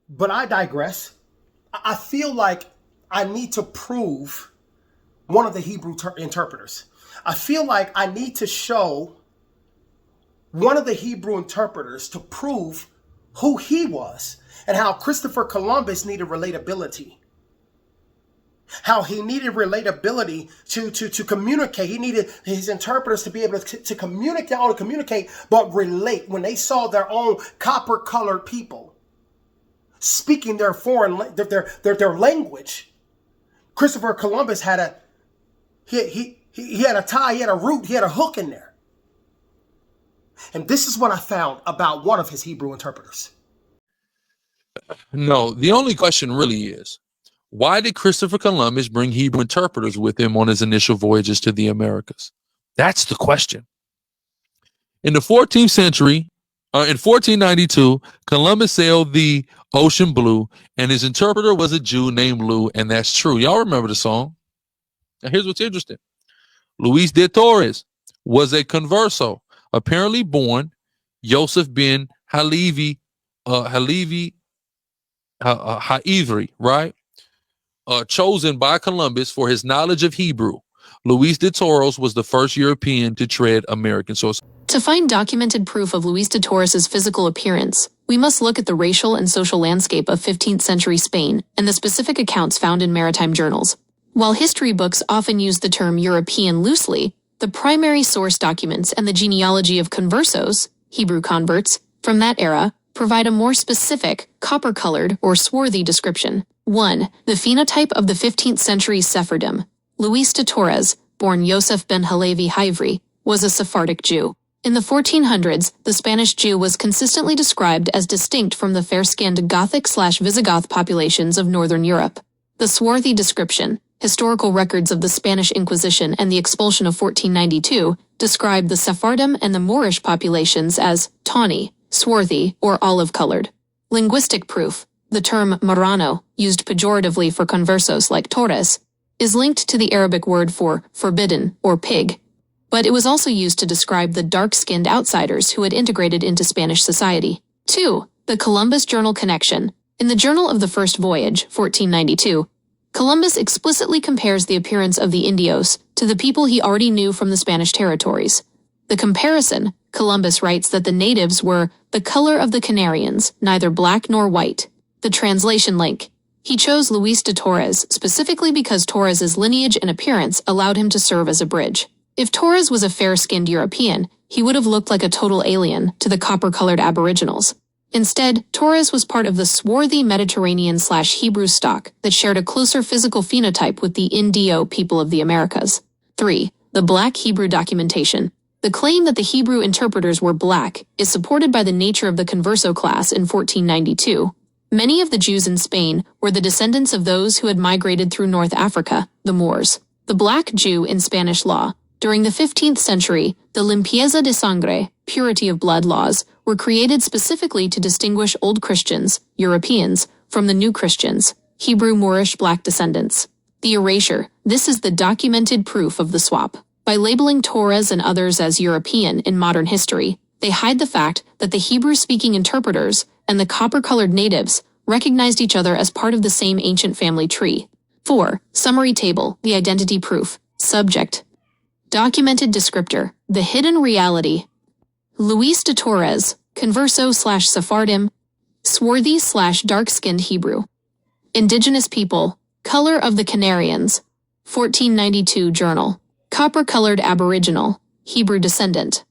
But I digress. I feel like I need to prove one of the Hebrew interpreters. I feel like I need to show one of the Hebrew interpreters to prove who he was and how Christopher Columbus needed relatability. How he needed relatability to communicate. He needed his interpreters to be able to communicate, not only communicate, but relate when they saw their own copper-colored people speaking their their language. Christopher Columbus had a he had a tie, he had a root, he had a hook in there. And this is what I found about one of his Hebrew interpreters. No, the only question really is, why did Christopher Columbus bring Hebrew interpreters with him on his initial voyages to the Americas? That's the question. In the 14th century, in 1492, Columbus sailed the ocean blue, and his interpreter was a Jew named Lou, and that's true. Y'all remember the song? Now, here's what's interesting. Luis de Torres was a converso, apparently born Yosef bin Halevi, right? Chosen by Columbus for his knowledge of Hebrew. Luis de Torres was the first European to tread American soil. To find documented proof of Luis de Torres's physical appearance, we must look at the racial and social landscape of 15th century Spain and the specific accounts found in maritime journals. While history books often use the term European loosely, the primary source documents and the genealogy of conversos, Hebrew converts, from that era provide a more specific, copper-colored or swarthy description. 1. The phenotype of the 15th century Sephardim. Luis de Torres, born Yosef ben Halevi Hivri, was a Sephardic Jew. In the 1400s, the Spanish Jew was consistently described as distinct from the fair-skinned Gothic/Visigoth populations of Northern Europe. The swarthy description, historical records of the Spanish Inquisition and the expulsion of 1492, describe the Sephardim and the Moorish populations as tawny, swarthy, or olive-colored. Linguistic proof. The term marrano, used pejoratively for conversos like Torres, is linked to the Arabic word for forbidden or pig, but it was also used to describe the dark-skinned outsiders who had integrated into Spanish society. 2. The Columbus Journal connection. In the Journal of the First Voyage, 1492, Columbus explicitly compares the appearance of the Indios to the people he already knew from the Spanish territories. The comparison, Columbus writes that the natives were the color of the Canarians, neither black nor white. The translation link. He chose Luis de Torres specifically because Torres's lineage and appearance allowed him to serve as a bridge. If Torres was a fair-skinned European, he would have looked like a total alien to the copper-colored aboriginals. Instead, Torres was part of the swarthy Mediterranean/Hebrew stock that shared a closer physical phenotype with the Indio people of the Americas. 3. The Black Hebrew documentation. The claim that the Hebrew interpreters were black is supported by the nature of the converso class in 1492. Many of the Jews in Spain were the descendants of those who had migrated through North Africa, the Moors. The black Jew in Spanish law. During the 15th century, the limpieza de sangre, purity of blood laws, were created specifically to distinguish Old Christians, Europeans, from the New Christians, Hebrew Moorish black descendants. The erasure. This is the documented proof of the swap. By labeling Torres and others as European in modern history, they hide the fact that the Hebrew-speaking interpreters and the copper-colored natives recognized each other as part of the same ancient family tree. 4. Summary table, the identity proof. Subject. Documented descriptor, the hidden reality. Luis de Torres, converso/Sephardim, swarthy/dark-skinned Hebrew. Indigenous people, color of the Canarians, 1492 journal. Copper-colored aboriginal, Hebrew descendant.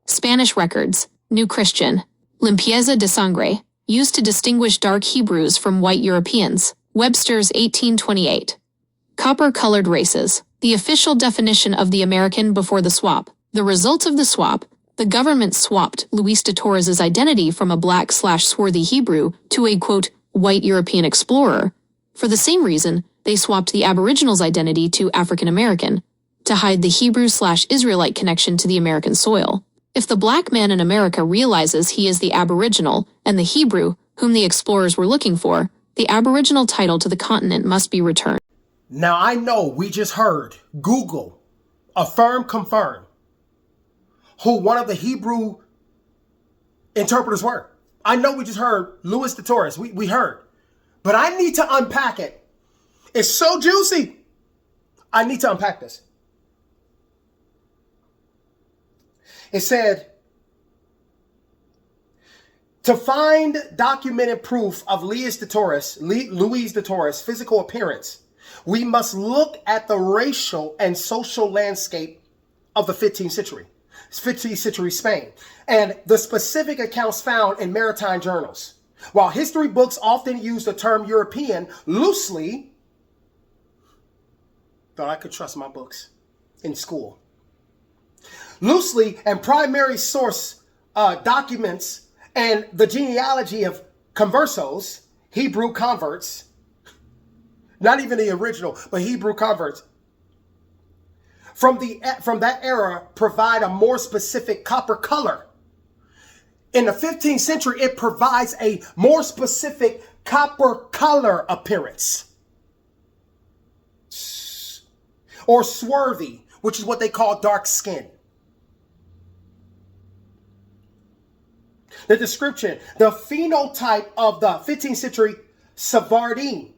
Spanish records, New Christian, limpieza de sangre, used to distinguish dark Hebrews from white Europeans, Webster's 1828. Copper-colored races, the official definition of the American before the swap. The result of the swap, the government swapped Luis de Torres's identity from a black/swarthy Hebrew to a, quote, white European explorer. For the same reason, they swapped the Aboriginal's identity to African American, to hide the Hebrew/Israelite connection to the American soil. If the black man in America realizes he is the Aboriginal and the Hebrew whom the explorers were looking for, the Aboriginal title to the continent must be returned. Now I know we just heard Google affirm, confirm who one of the Hebrew interpreters were. I know we just heard Luis de Torres. We heard. But I need to unpack it. It's so juicy. I need to unpack this. It said, to find documented proof of Luis de Torres' physical appearance, we must look at the racial and social landscape of the 15th century Spain, and the specific accounts found in maritime journals. While history books often use the term European loosely, thought I could trust my books in school. Loosely, and primary source documents and the genealogy of conversos, Hebrew converts, not even the original, but Hebrew converts, from that era provide a more specific copper color. In the 15th century, it provides a more specific copper color appearance. Or swarthy, which is what they call dark skin. The description, the phenotype of the 15th century Sephardim,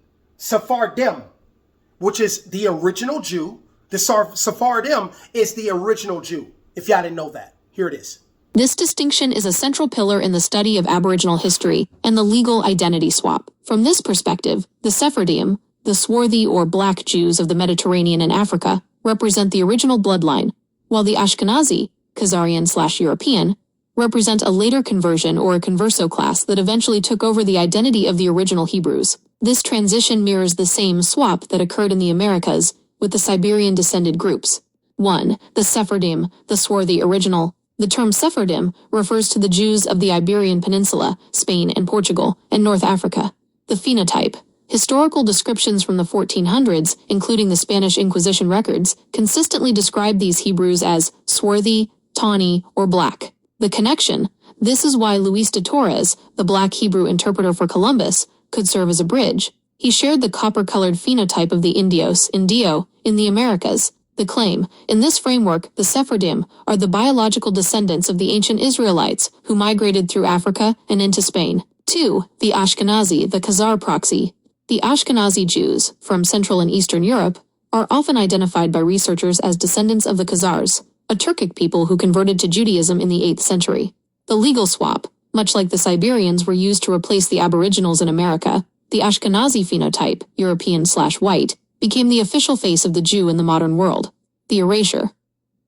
which is the original Jew. The Sephardim is the original Jew, if y'all didn't know that. Here it is. This distinction is a central pillar in the study of Aboriginal history and the legal identity swap. From this perspective, the Sephardim, the swarthy or black Jews of the Mediterranean and Africa, represent the original bloodline, while the Ashkenazi, Khazarian/European, represent a later conversion or a converso class that eventually took over the identity of the original Hebrews. This transition mirrors the same swap that occurred in the Americas with the Siberian-descended groups. 1. The Sephardim, the swarthy original. The term Sephardim refers to the Jews of the Iberian Peninsula, Spain and Portugal, and North Africa. The phenotype. Historical descriptions from the 1400s, including the Spanish Inquisition records, consistently describe these Hebrews as swarthy, tawny, or black. The connection. This is why Luis de Torres, the black Hebrew interpreter for Columbus, could serve as a bridge. He shared the copper-colored phenotype of the Indios, Indio, in the Americas. The claim, in this framework, the Sephardim are the biological descendants of the ancient Israelites who migrated through Africa and into Spain. 2. The Ashkenazi, the Khazar proxy. The Ashkenazi Jews, from Central and Eastern Europe, are often identified by researchers as descendants of the Khazars, a Turkic people who converted to Judaism in the 8th century. The legal swap, much like the Siberians were used to replace the Aboriginals in America, the Ashkenazi phenotype, European/white, became the official face of the Jew in the modern world. The erasure.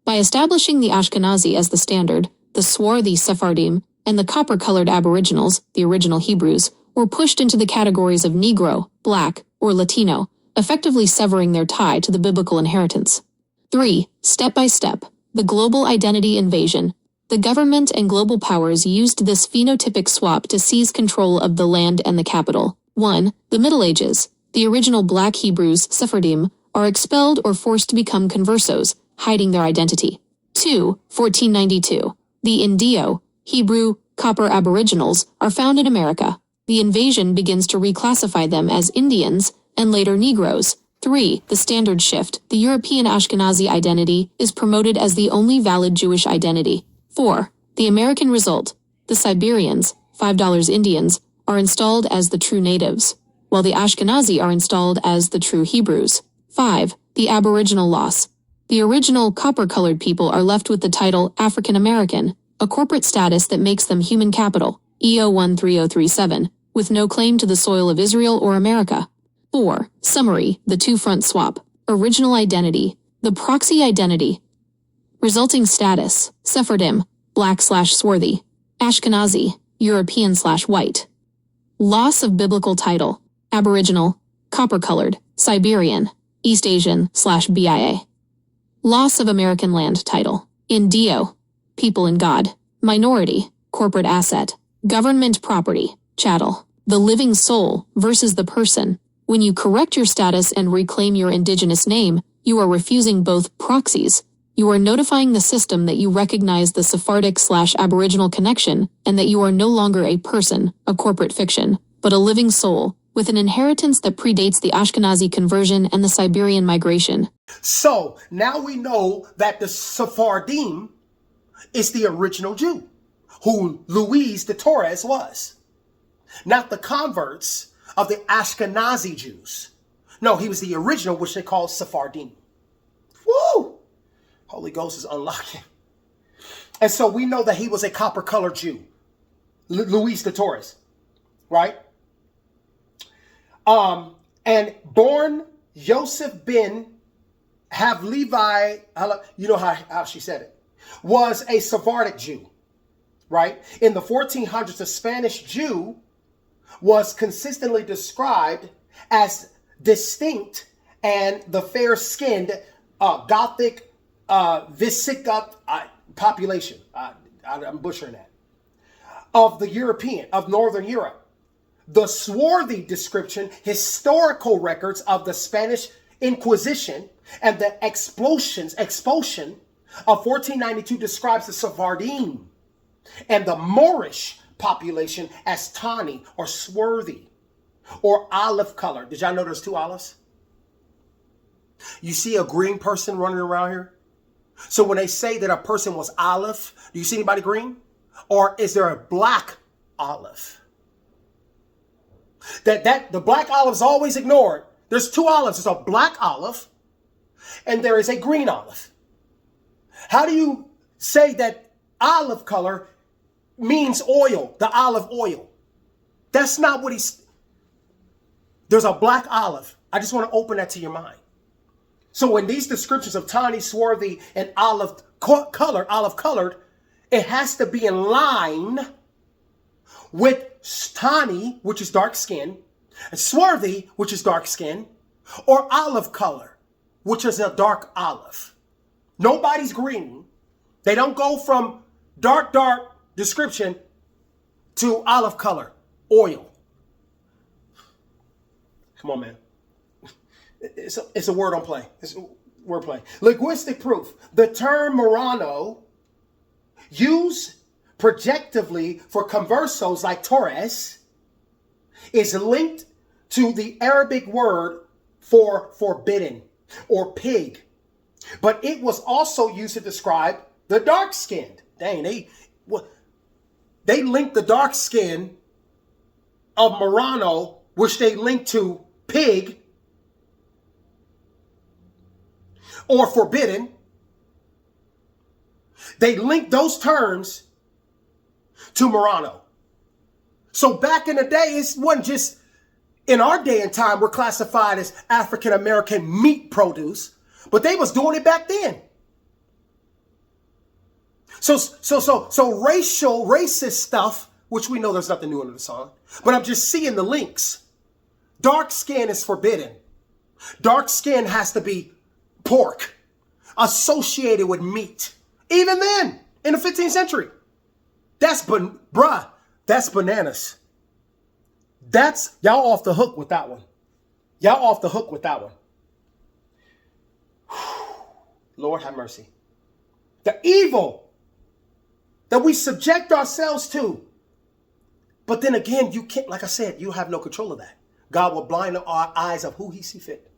By establishing the Ashkenazi as the standard, the swarthy Sephardim and the copper-colored Aboriginals, the original Hebrews, were pushed into the categories of Negro, Black, or Latino, effectively severing their tie to the biblical inheritance. 3. Step by step. The global identity invasion. The government and global powers used this phenotypic swap to seize control of the land and the capital. 1. The Middle Ages. The original black Hebrews, Sephardim, are expelled or forced to become conversos, hiding their identity. 2. 1492. The Indio, Hebrew, copper Aboriginals, are found in America. The invasion begins to reclassify them as Indians and later Negroes. 3. The standard shift. The European Ashkenazi identity is promoted as the only valid Jewish identity. 4. The American result. The Siberians, $5 Indians, are installed as the true natives, while the Ashkenazi are installed as the true Hebrews. 5. The Aboriginal loss. The original copper-colored people are left with the title African American, a corporate status that makes them human capital, EO 13037, with no claim to the soil of Israel or America. 4. Summary, the two-front swap. Original identity. The proxy identity. Resulting status, Sephardim, black/swarthy. Ashkenazi, European/white. Loss of biblical title, Aboriginal, copper-colored, Siberian, East Asian/BIA. Loss of American land title, Indio, people in God. Minority, corporate asset. Government property, chattel. The living soul versus the person. When you correct your status and reclaim your indigenous name, you are refusing both proxies. You are notifying the system that you recognize the Sephardic/Aboriginal connection and that you are no longer a person, a corporate fiction, but a living soul, with an inheritance that predates the Ashkenazi conversion and the Siberian migration. So now we know that the Sephardim is the original Jew, who Luis de Torres was. not the converts of the Ashkenazi Jews. No, he was the original, which they call Sephardim. Woo! Holy Ghost is unlocking. And so we know that he was a copper-colored Jew, Luis de Torres, right? And born Yosef bin Have Levi, you know how she said it, was a Sephardic Jew, right? In the 1400s, a Spanish Jew was consistently described as distinct and the fair-skinned Gothic Visigoth population. I'm butchering that. Of the European, of Northern Europe. The swarthy description, historical records of the Spanish Inquisition and the expulsion of 1492 describes the Sephardim and the Moorish population as tawny or swarthy or olive color. Did y'all know there's two olives? You see a green person running around here? So when they say that a person was olive, do you see anybody green? Or is there a black olive? That the black olive is always ignored. There's two olives. There's a black olive and there is a green olive. How do you say that olive color means oil, the olive oil? That's not what there's a black olive. I just want to open that to your mind. So when these descriptions of tawny, swarthy, and olive colored, it has to be in line with tawny, which is dark skin, and swarthy, which is dark skin, or olive color, which is a dark olive. Nobody's green. They don't go from dark description to olive color, oil. Come on, man. It's a word on play. It's a word play. Linguistic proof. The term Murano, used projectively for conversos like Torres, is linked to the Arabic word for forbidden or pig. But it was also used to describe the dark-skinned. Dang, they linked the dark skin of Murano, which they linked to pig or forbidden. They linked those terms to Murano. So back in the day, it wasn't just in our day and time, we're classified as African American meat produce, but they was doing it back then. So racist stuff, which we know there's nothing new under the sun, but I'm just seeing the links. Dark skin is forbidden. Dark skin has to be pork associated with meat. Even then, in the 15th century. That's bananas. That's, y'all off the hook with that one. Y'all off the hook with that one. Lord have mercy. The evil that we subject ourselves to. But then again, you can't, like I said, you have no control of that. God will blind our eyes of who he see fit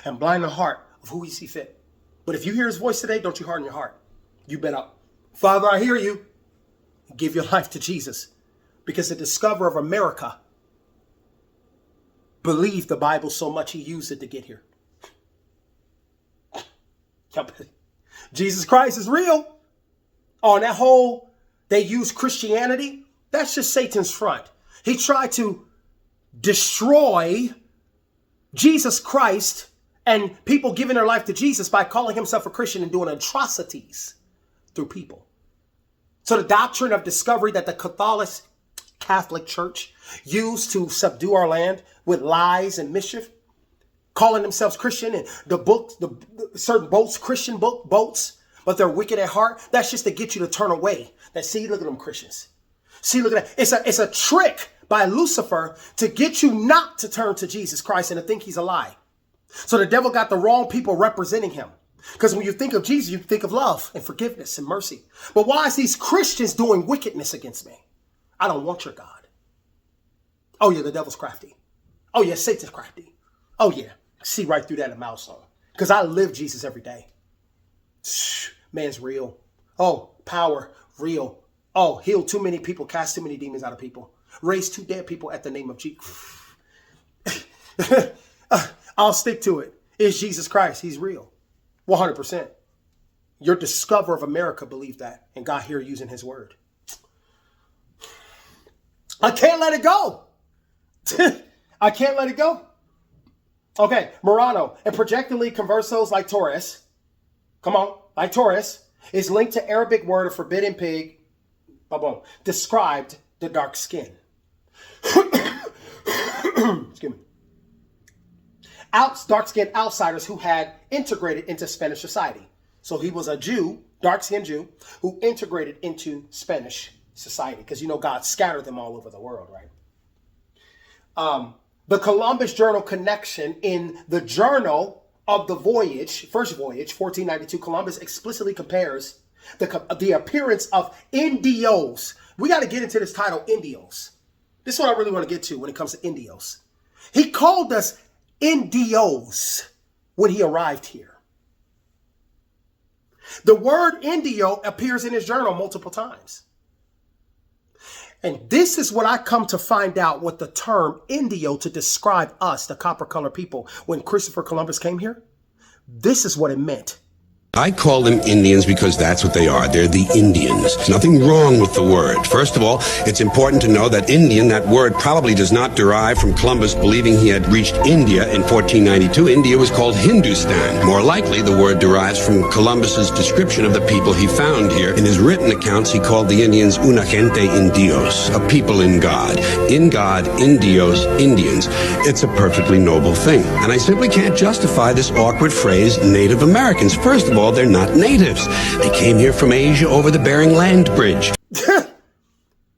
and blind the heart of who he see fit. But if you hear his voice today, don't you harden your heart. You better, Father, I hear you. Give your life to Jesus. Because the discoverer of America believed the Bible so much he used it to get here. Jesus Christ is real. On that whole, they use Christianity. That's just Satan's front. He tried to destroy Jesus Christ and people giving their life to Jesus by calling himself a Christian and doing atrocities through people. So the doctrine of discovery that the Catholic Church used to subdue our land with lies and mischief, calling themselves Christian, and the certain boats, Christian boats, but they're wicked at heart. That's just to get you to turn away. See, look at them Christians. See, look at that. It's a trick by Lucifer to get you not to turn to Jesus Christ and to think he's a lie. So the devil got the wrong people representing him. Because when you think of Jesus, you think of love and forgiveness and mercy. But why is these Christians doing wickedness against me? I don't want your God. Oh yeah, the devil's crafty. Oh yeah, Satan's crafty. Oh yeah, see right through that in milestone. Because I live Jesus every day. Man's real. Oh, power, real. Oh, heal too many people, cast too many demons out of people. Raised 2 dead people at the name of Jesus. I'll stick to it. It's Jesus Christ. He's real. 100%. Your discoverer of America believed that and got here using his word. I can't let it go. I can't let it go. Okay, Murano and projectily conversos like Taurus. Come on, like Taurus is linked to Arabic word of forbidden pig. Described the dark skin. Excuse me. Dark-skinned outsiders who had integrated into Spanish society. So he was a Jew, dark-skinned Jew, who integrated into Spanish society. Because you know God scattered them all over the world, right? The Columbus Journal connection in the journal of the voyage, first voyage, 1492, Columbus explicitly compares the appearance of Indios. We got to get into this title, Indios. This is what I really want to get to when it comes to Indios. He called us Indios when he arrived here. The word Indio appears in his journal multiple times. And this is what I come to find out what the term Indio to describe us, the copper colored people, when Christopher Columbus came here. This is what it meant. I call them Indians because that's what they are. They're the Indians. There's nothing wrong with the word. First of all, it's important to know that Indian, that word probably does not derive from Columbus believing he had reached India in 1492. India was called Hindustan. More likely, the word derives from Columbus's description of the people he found here. In his written accounts, he called the Indians una gente indios, a people in God. In God, indios, Indians. It's a perfectly noble thing. And I simply can't justify this awkward phrase, Native Americans. First of all, they're not natives. They came here from Asia over the Bering Land Bridge.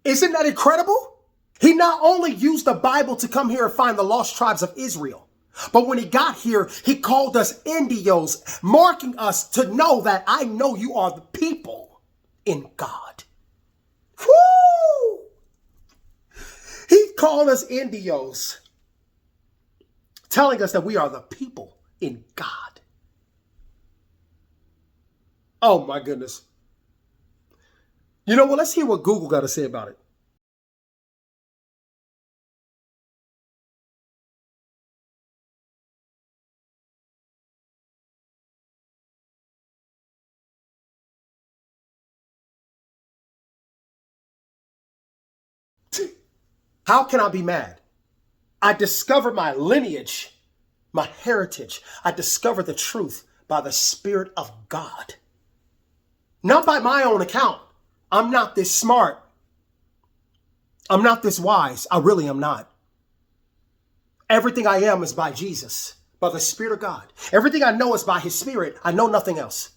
Isn't that incredible? He not only used the Bible to come here and find the lost tribes of Israel, but when he got here, he called us Indios, marking us to know that I know you are the people in God. Woo! He called us Indios, telling us that we are the people in God. Oh my goodness. You know what? Let's hear what Google got to say about it. How can I be mad? I discovered my lineage, my heritage. I discovered the truth by the Spirit of God. Not by my own account. I'm not this smart. I'm not this wise. I really am not. Everything I am is by Jesus, by the Spirit of God. Everything I know is by his Spirit. I know nothing else.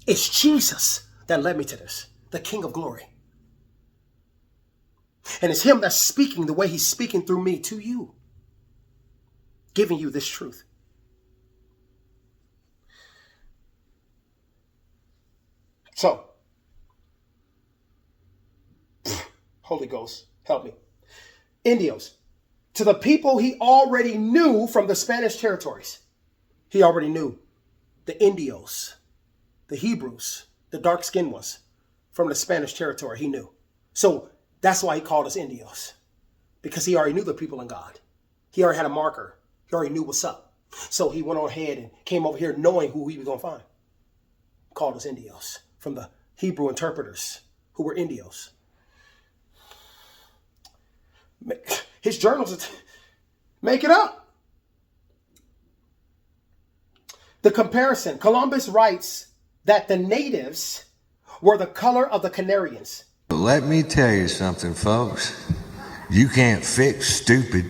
It's Jesus that led me to this, the King of Glory. And it's him that's speaking the way he's speaking through me to you, giving you this truth. So, Holy Ghost, help me. Indios, to the people he already knew from the Spanish territories. He already knew the Indios, the Hebrews, the dark-skinned ones from the Spanish territory. He knew. So that's why he called us Indios, because he already knew the people in God. He already had a marker. He already knew what's up. So he went on ahead and came over here knowing who he was going to find. Called us Indios. From the Hebrew interpreters who were Indios. His journals make it up. The comparison. Columbus writes that the natives were the color of the Canarians. Let me tell you something, folks. You can't fix stupid.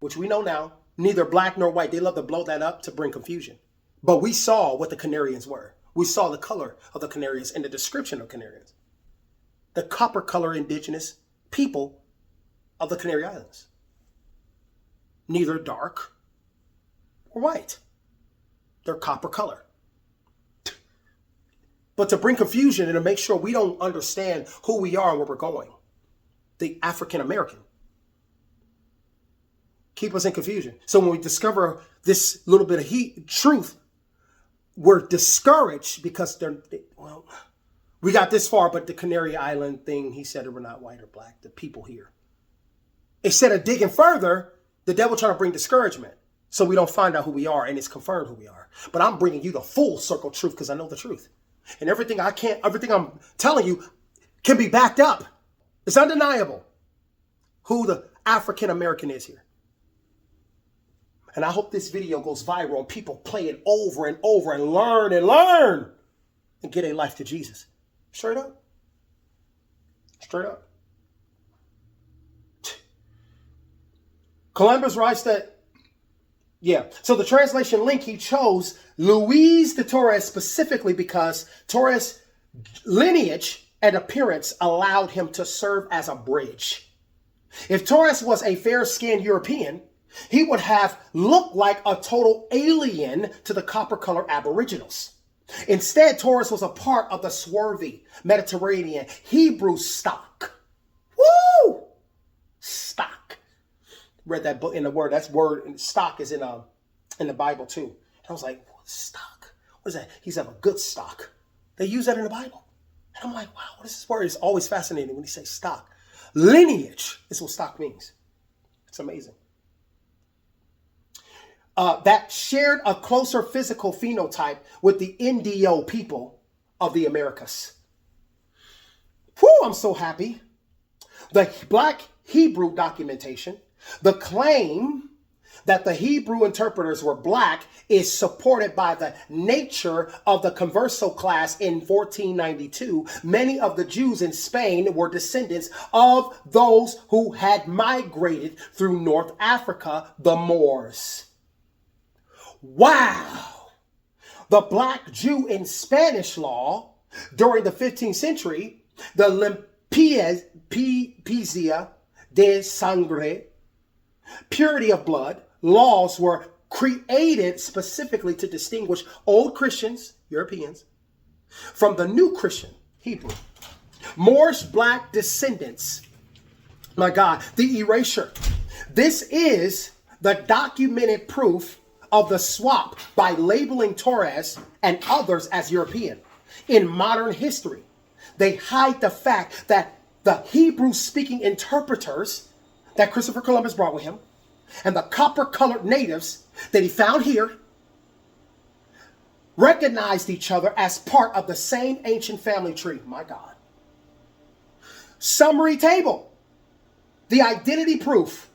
Which we know now, neither black nor white. They love to blow that up to bring confusion. But we saw what the Canarians were. We saw the color of the Canarians and the description of Canarians. The copper color indigenous people of the Canary Islands. Neither dark or white. They're copper color. But to bring confusion and to make sure we don't understand who we are and where we're going. The African American. Keep us in confusion. So when we discover this little bit of truth, we're discouraged because We got this far, but the Canary Island thing, he said we're not white or black, the people here. Instead of digging further, the devil trying to bring discouragement so we don't find out who we are, and it's confirmed who we are. But I'm bringing you the full circle truth because I know the truth. And everything I'm telling you can be backed up. It's undeniable who the African American is here. And I hope this video goes viral and people play it over and over and learn and get a life to Jesus. Straight up. Straight up. Columbus writes that, so the translation link, he chose Luis de Torres specifically because Torres' lineage and appearance allowed him to serve as a bridge. If Torres was a fair-skinned European, he would have looked like a total alien to the copper-colored Aboriginals. Instead, Torres was a part of the swarthy Mediterranean Hebrew stock. Woo! Stock. Read that book in the word. That's word. Stock is in the Bible too. And I was like, what is stock? What is that? He's of a good stock. They use that in the Bible. And I'm like, wow, what is this word? It's always fascinating when he says stock. Lineage is what stock means. It's amazing. That shared a closer physical phenotype with the Indio people of the Americas. Whew, I'm so happy. The Black Hebrew documentation, the claim that the Hebrew interpreters were black, is supported by the nature of the converso class in 1492. Many of the Jews in Spain were descendants of those who had migrated through North Africa, the Moors. Wow! The black Jew in Spanish law during the 15th century, the limpieza de sangre, purity of blood, laws were created specifically to distinguish old Christians, Europeans, from the new Christian, Hebrew. Moorish black descendants, my God, the erasure. This is the documented proof of the swap by labeling Torres and others as European. In modern history, they hide the fact that the Hebrew-speaking interpreters that Christopher Columbus brought with him and the copper-colored natives that he found here recognized each other as part of the same ancient family tree. My God. Summary table. The identity proof.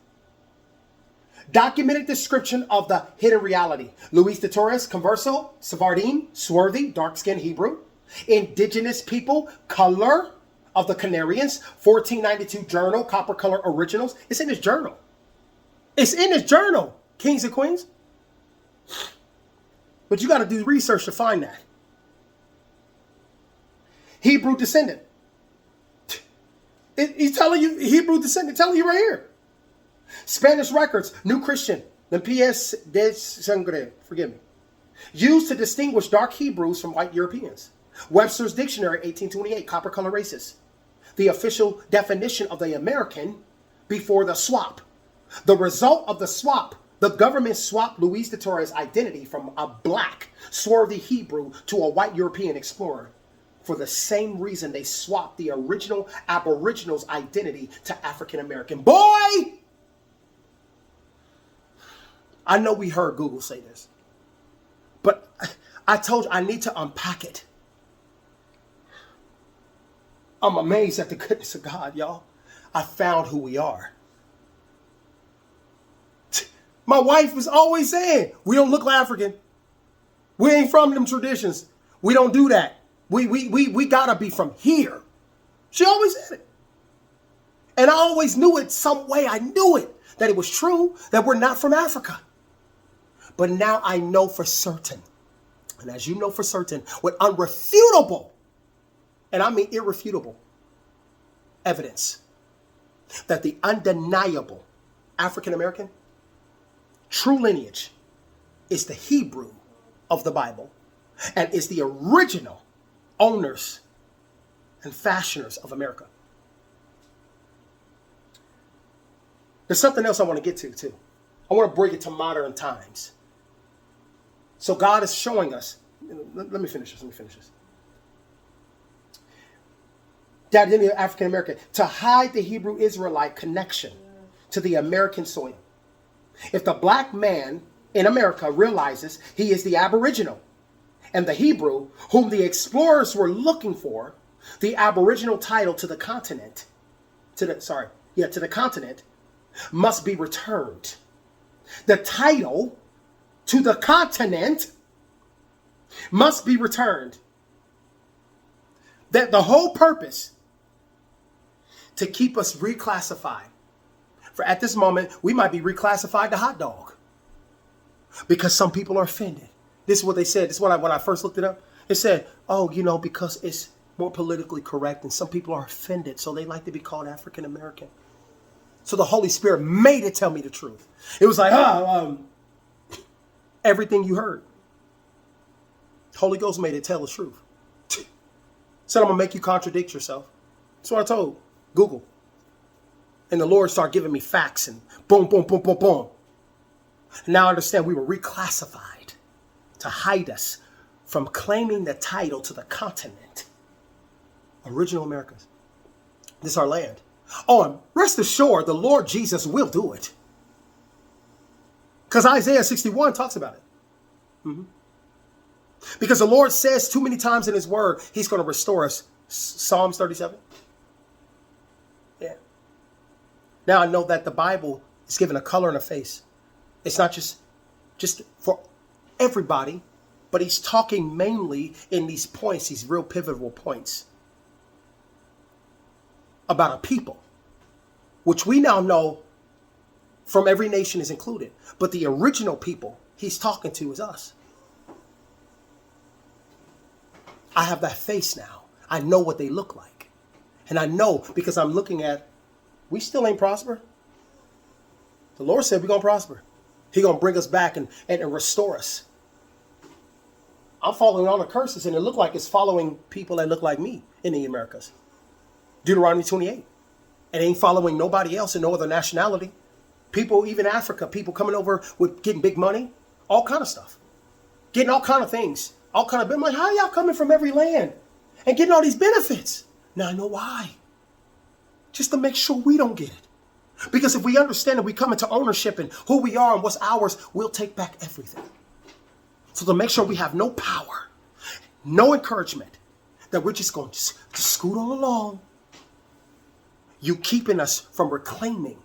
Documented description of the hidden reality. Luis de Torres, converso, Sephardim, swarthy, dark-skinned Hebrew. Indigenous people, color of the Canarians, 1492 journal, copper color originals. It's in his journal. It's in his journal, kings and queens. But you got to do research to find that. Hebrew descendant. He's telling you, Hebrew descendant, telling you right here. Spanish records, New Christian, limpieza de sangre, forgive me, used to distinguish dark Hebrews from white Europeans. Webster's Dictionary, 1828, copper color races. The official definition of the American before the swap. The result of the swap, the government swapped Luis de Torres' identity from a black, swarthy Hebrew to a white European explorer for the same reason they swapped the original Aboriginals' identity to African American. Boy! I know we heard Google say this, but I told you I need to unpack it. I'm amazed at the goodness of God, y'all. I found who we are. My wife was always saying, we don't look like African. We ain't from them traditions. We don't do that. We gotta be from here. She always said it. And I always knew it some way. I knew it, that it was true, that we're not from Africa. But now I know for certain, and as you know for certain, with unrefutable, and I mean irrefutable, evidence that the undeniable African-American true lineage is the Hebrew of the Bible and is the original owners and fashioners of America. There's something else I want to get to too. I want to bring it to modern times. So God is showing us, let me finish this. The identity of African American, to hide the Hebrew Israelite connection to the American soil. If the black man in America realizes he is the Aboriginal and the Hebrew whom the explorers were looking for, the Aboriginal title to the continent, to the continent must be returned. The title to the continent must be returned. That the whole purpose to keep us reclassified. For at this moment, we might be reclassified to hot dog because some people are offended. This is what they said. This is what when I first looked it up. It said, oh, because it's more politically correct and some people are offended, so they like to be called African American. So the Holy Spirit made it tell me the truth. It was like, everything you heard. Holy Ghost made it tell the truth. Said, I'm going to make you contradict yourself. That's what I told Google. And the Lord started giving me facts and boom, boom, boom, boom, boom. And now I understand we were reclassified to hide us from claiming the title to the continent. Original Americans. This is our land. Oh, and rest assured, the Lord Jesus will do it. Because Isaiah 61 talks about it. Mm-hmm. Because the Lord says too many times in his word, he's going to restore us. Psalms 37. Yeah. Now I know that the Bible is given a color and a face. It's not just for everybody, but he's talking mainly in these points, these real pivotal points about a people, which we now know from every nation is included. But the original people he's talking to is us. I have that face now. I know what they look like. And I know because I'm looking at, we still ain't prosper. The Lord said we're going to prosper. He's going to bring us back and restore us. I'm following all the curses, and it look like it's following people that look like me in the Americas. Deuteronomy 28. It ain't following nobody else in no other nationality. People, even Africa, people coming over with getting big money, all kind of stuff. Getting all kind of things. All kind of, I'm like, how y'all coming from every land and getting all these benefits? Now I know why. Just to make sure we don't get it. Because if we understand that we come into ownership and who we are and what's ours, we'll take back everything. So to make sure we have no power, no encouragement, that we're just going to scoot on along. You keeping us from reclaiming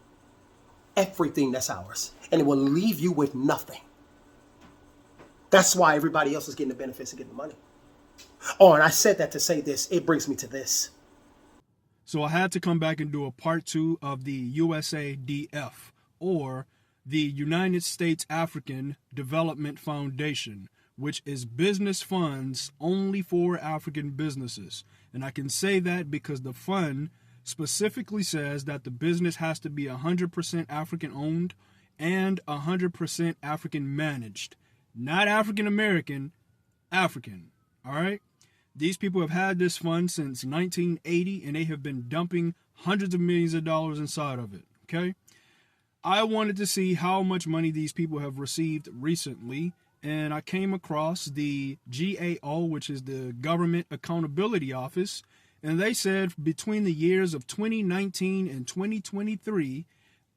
everything that's ours. And it will leave you with nothing. That's why everybody else is getting the benefits and getting the money. Oh, and I said that to say this. It brings me to this. So I had to come back and do a part 2 of the USADF, or the United States African Development Foundation, which is business funds only for African businesses. And I can say that because the fund specifically says that the business has to be 100% African owned and 100% African managed. Not African American, African. All right? These people have had this fund since 1980, and they have been dumping hundreds of millions of dollars inside of it. Okay? I wanted to see how much money these people have received recently, and I came across the GAO, which is the Government Accountability Office, and they said between the years of 2019 and 2023,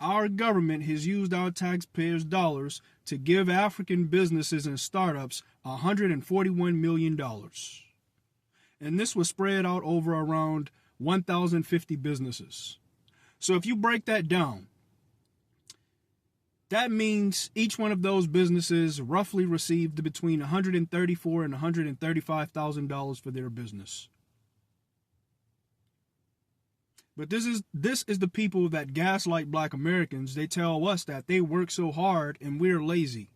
our government has used our taxpayers' dollars to give African businesses and startups $141 million. And this was spread out over around 1,050 businesses. So if you break that down, that means each one of those businesses roughly received between $134,000 and $135,000 for their business. But this is the people that gaslight black Americans. They tell us that they work so hard and we're lazy.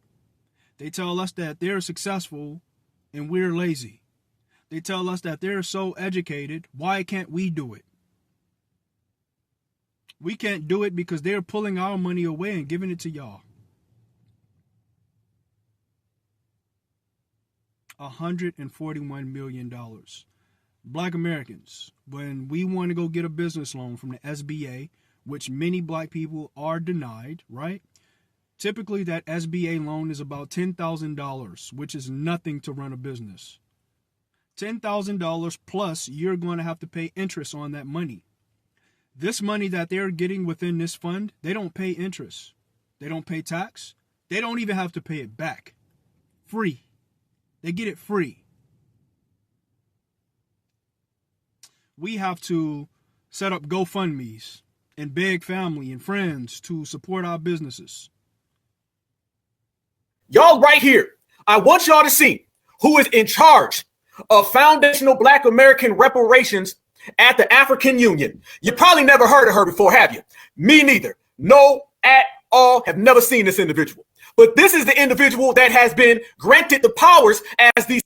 They tell us that they're successful and we're lazy. They tell us that they're so educated. Why can't we do it? We can't do it because they're pulling our money away and giving it to y'all. $141 million. Black Americans, when we want to go get a business loan from the SBA, which many black people are denied, right? Typically, that SBA loan is about $10,000, which is nothing to run a business. $10,000 plus you're going to have to pay interest on that money. This money that they're getting within this fund, they don't pay interest. They don't pay tax. They don't even have to pay it back. Free. They get it free. We have to set up GoFundMes and beg family and friends to support our businesses. Y'all right here, I want y'all to see who is in charge of foundational Black American reparations at the African Union. You probably never heard of her before, have you? Me neither. No, at all, have never seen this individual. But this is the individual that has been granted the powers as the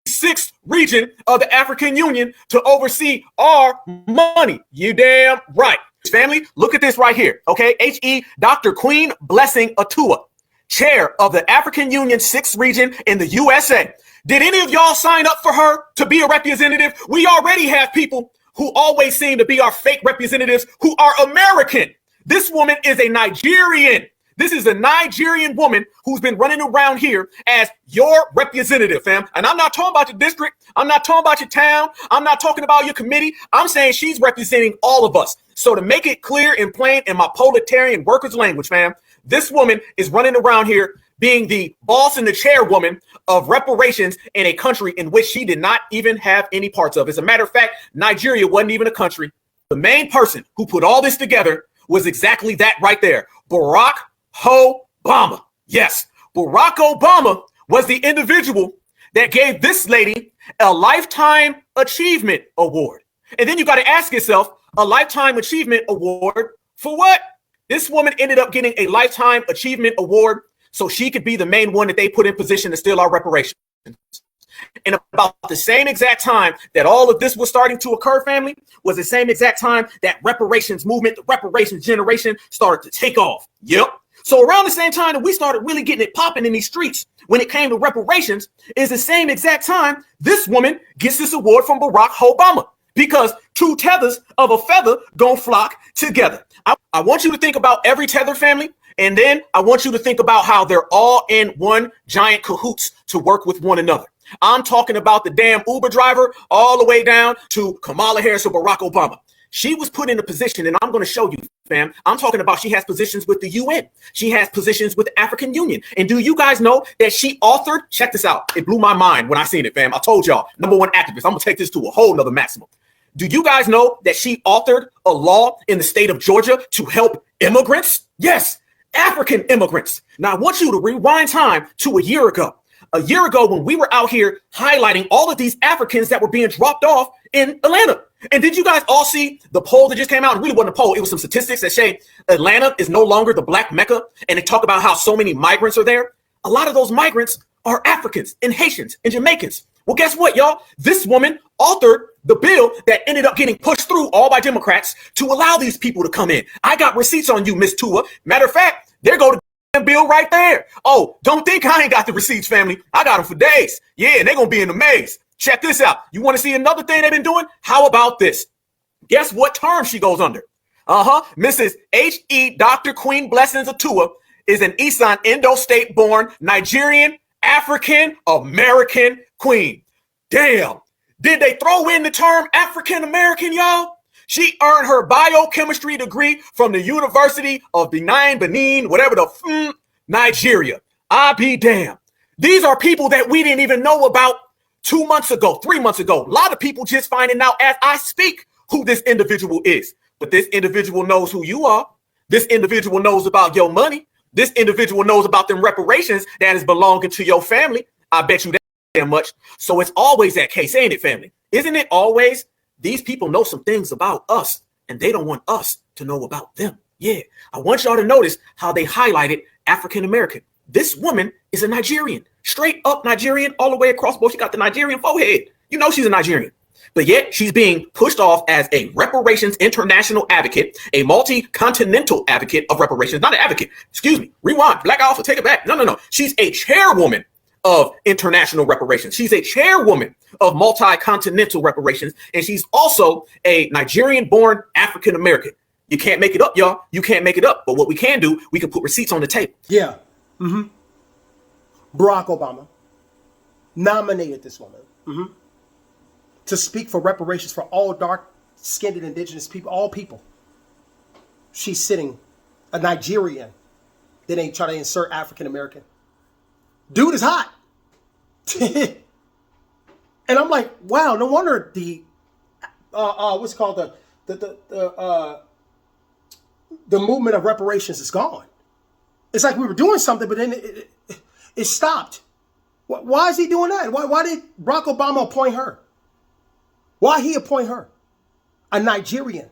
sixth region of the African Union to oversee our money. You damn right. Family, look at this right here, okay? H.E. Dr. Queen Blessing Atua, chair of the African Union 6th region in the USA. Did any of y'all sign up for her to be a representative? We already have people who always seem to be our fake representatives who are American. This woman is a Nigerian. This is a Nigerian woman who's been running around here as your representative, fam. And I'm not talking about your district. I'm not talking about your town. I'm not talking about your committee. I'm saying she's representing all of us. So to make it clear and plain in my proletarian workers language, fam, this woman is running around here being the boss and the chairwoman of reparations in a country in which she did not even have any parts of. As a matter of fact, Nigeria wasn't even a country. The main person who put all this together was exactly that right there. Barack Obama. Yes, Barack Obama was the individual that gave this lady a Lifetime Achievement Award. And then you got to ask yourself, a Lifetime Achievement Award for what? This woman ended up getting a Lifetime Achievement Award so she could be the main one that they put in position to steal our reparations. And about the same exact time that all of this was starting to occur, family, was the same exact time that reparations movement, the reparations generation started to take off. Yep. So around the same time that we started really getting it popping in these streets when it came to reparations is the same exact time this woman gets this award from Barack Obama, because two tethers of a feather gonna flock together. I want you to think about every tether, family, and then I want you to think about how they're all in one giant cahoots to work with one another. I'm talking about the damn Uber driver all the way down to Kamala Harris or Barack Obama. She was put in a position, and I'm going to show you, fam. I'm talking about she has positions with the UN. She has positions with the African Union. And do you guys know that she authored, check this out. It blew my mind when I seen it, fam. I told y'all, #1 activist. I'm going to take this to a whole nother maximum. Do you guys know that she authored a law in the state of Georgia to help immigrants? Yes, African immigrants. Now, I want you to rewind time to a year ago. A year ago when we were out here highlighting all of these Africans that were being dropped off in Atlanta. And did you guys all see the poll that just came out? It really wasn't a poll. It was some statistics that say Atlanta is no longer the Black Mecca. And they talk about how so many migrants are there. A lot of those migrants are Africans and Haitians and Jamaicans. Well, guess what, y'all? This woman authored the bill that ended up getting pushed through all by Democrats to allow these people to come in. I got receipts on you, Miss Tua. Matter of fact, there go the bill right there. Oh, don't think I ain't got the receipts, family. I got them for days. Yeah, and they're going to be in the maze. Check this out. You want to see another thing they've been doing? How about this? Guess what term she goes under? Mrs. H.E. Dr. Queen Blessings Atua is an Isan Indo-State born Nigerian African American queen. Damn. Did they throw in the term African American, y'all? She earned her biochemistry degree from the University of Benin, whatever the Nigeria. I be damned. These are people that we didn't even know about 2 months ago, 3 months ago. A lot of people just finding out as I speak who this individual is. But this individual knows who you are. This individual knows about your money. This individual knows about them reparations that is belonging to your family. I bet you that damn much. So it's always that case, ain't it, family? Isn't it always? These people know some things about us, and they don't want us to know about them. Yeah, I want y'all to notice how they highlighted African American. This woman is a Nigerian, straight up Nigerian, all the way across both. She got the Nigerian forehead. You know she's a Nigerian. But yet she's being pushed off as a reparations international advocate, a multi-continental advocate of reparations. Not an advocate. Excuse me. Rewind. Black Alpha, take it back. No. She's a chairwoman of international reparations. She's a chairwoman of multi-continental reparations. And she's also a Nigerian-born African-American. You can't make it up, y'all. You can't make it up. But what we can do, we can put receipts on the table. Yeah. Barack Obama nominated this woman. to speak for reparations for all dark-skinned and indigenous people, all people. She's sitting a Nigerian. Then they try to insert African American. Dude is hot. And I'm like, wow, no wonder the what's it called, the movement of reparations is gone. It's like we were doing something, but then it stopped. Why is he doing that? Why did Barack Obama appoint her? Why he appoint her? A Nigerian,